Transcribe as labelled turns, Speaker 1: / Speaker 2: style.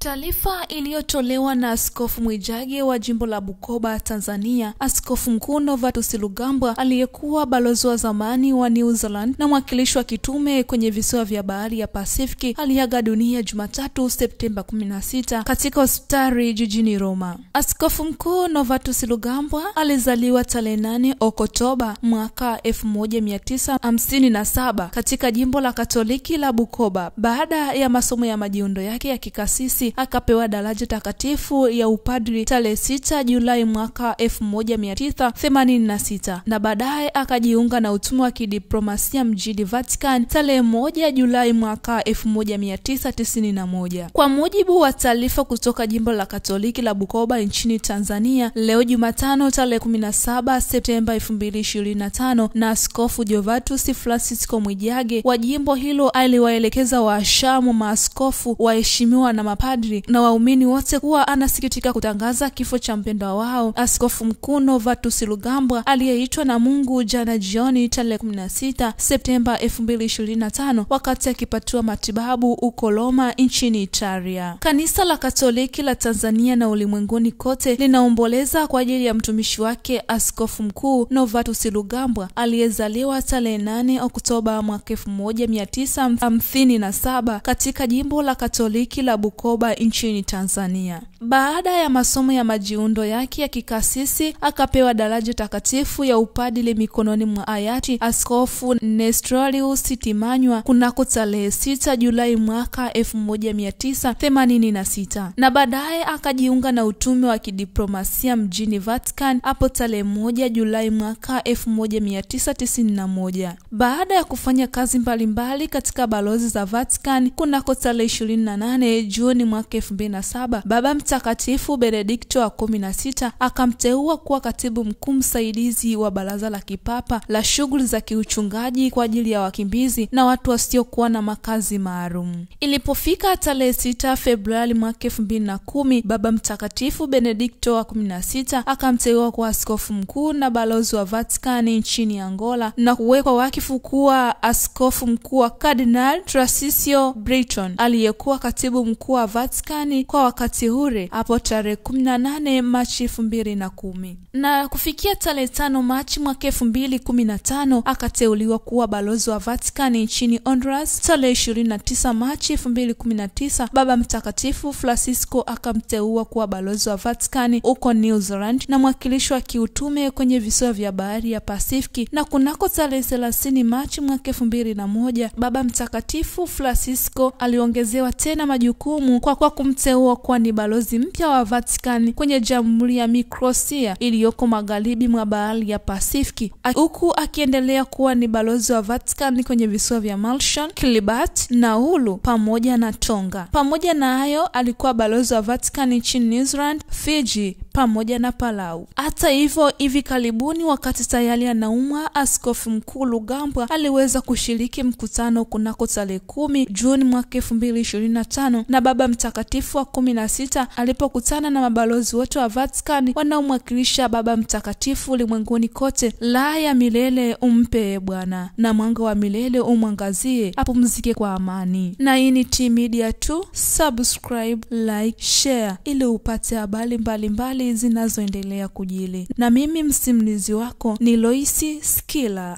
Speaker 1: Taarifa iliyotolewa na Askofu Mwijage wa jimbo la Bukoba, Tanzania, Askofu Mkuu Novatus Rugambwa aliyekuwa balozi wa zamani wa New Zealand na mwakilishi wa kitume kwenye visiwa vya bahari ya Pasifiki aliaga dunia Jumatatu Septemba 16 katika hospitali jijini Roma. Askofu Mkuu Novatus Rugambwa alizaliwa tarehe 8 Oktoba mwaka 1957 katika jimbo la Katoliki la Bukoba. Baada ya masomo ya majiundo yake ya kikasisi akapewa daraja takatifu ya upadri tarehe 6 Julai mwaka 1986 na baadaye akajiunga na utume wa kidiplomasia mjini Vatican tarehe 1 Julai mwaka 1991. Kwa mujibu wa taarifa kutoka jimbo la Katoliki la Bukoba nchini Tanzania, leo Jumatano tarehe 17 Septemba 2025, na Askofu Jovatus Francisco Mwijage wa jimbo hilo aliwaelekeza waashamu, maaskofu, waheshimiwa na mapadri na waumini wote kuwa anasikitika kutangaza kifo cha mpendwa wao Askofu Mkuu Novatus Rugambwa aliyeitwa na Mungu jana jioni tarehe 16 Septemba 2025 wakati akipatiwa matibabu uko Roma nchini Italia. Kanisa la Katoliki la Tanzania na ulimwenguni kote linaomboleza kwa ajili ya mtumishi wake Askofu Mkuu Novatus Rugambwa aliyezaliwa tarehe 8 Oktoba mwaka 1957 katika jimbo la Katoliki la Bukoba nchini Tanzania. Baada ya masomo ya majiundo yake ya kikasisi akapewa daraja takatifu ya upadili mikononi mwa hayati Askofu Nestorius Timanywa kunako tarehe 6 Julai mwaka 1986 na baadaye akajiunga na utume wa kidiplomasia mjini Vatican hapo tarehe 1 Julai mwaka 1991. Baada ya kufanya kazi mbalimbali katika balozi za Vatican kunako tarehe 28 Juni mwaka 2007, Baba Mtakatifu Benedikto wa 16 akamteua kuwa katibu mkuu msaidizi wa Baraza la Kipapa la shughuli za kiuchungaji kwa ajili ya wakimbizi na watu wasiokuwa na makazi maalum. Ilipofika tarehe 6 Februari mwaka 2010, Baba Mtakatifu Benedikto wa 16 akamteua kuwa askofu mkuu na balozi wa Vatican nchini Angola na kuwekwa wakifu kuwa askofu mkuu wa Cardinal Tarcisio Britton aliyekuwa katibu mkuu wa Vatican kwa wakati ule hapo tarehe 18 Machi 2010. Na kufikia tarehe 5 Machi mwaka 2015 akateuliwa kuwa balozi wa Vatican nchini Honduras. Tarehe 29 Machi 2019 Baba Mtakatifu Francisco akamteua kuwa balozi wa Vatican huko New Zealand na mwakilishi wa kiutume kwenye visiwa vya bahari ya Pasifiki, na kunako tarehe 30 Machi mwaka 2001 Baba Mtakatifu Francisco aliongezewa tena majukumu kwa kumteua kuwa ni balozi mpya wa Vatican kwenye Jamhuri ya Micronesia iliyoko magharibi mwa bahari ya Pasifiki, huku akiendelea kuwa ni balozi wa Vatican kwenye visiwa vya Marshall, Kiribati, Nauru pamoja na Tonga. Pamoja na hayo alikuwa balozi wa Vatican nchini New Zealand, Fiji pamoja na Palau. Hata hivyo, hivi karibuni wakati tayari anaumwa, Askofu Mkuu Rugambwa aliweza kushiriki mkutano kunako tarehe 10 Juni mwaka 2025 na Baba Mtakatifu wa 16 alipokutana na mabalozi wote wa Vatican wanaomwakilisha Baba Mtakatifu ulimwenguni kote. Raha ya milele umpe Bwana na mwanga wa milele umwangazie, apumzike kwa amani. Na hii ni T-Media 2, subscribe, like, share ili upate habari mbalimbali zinazoendelea kujili. Na mimi msimulizi wako ni Loisi Skila.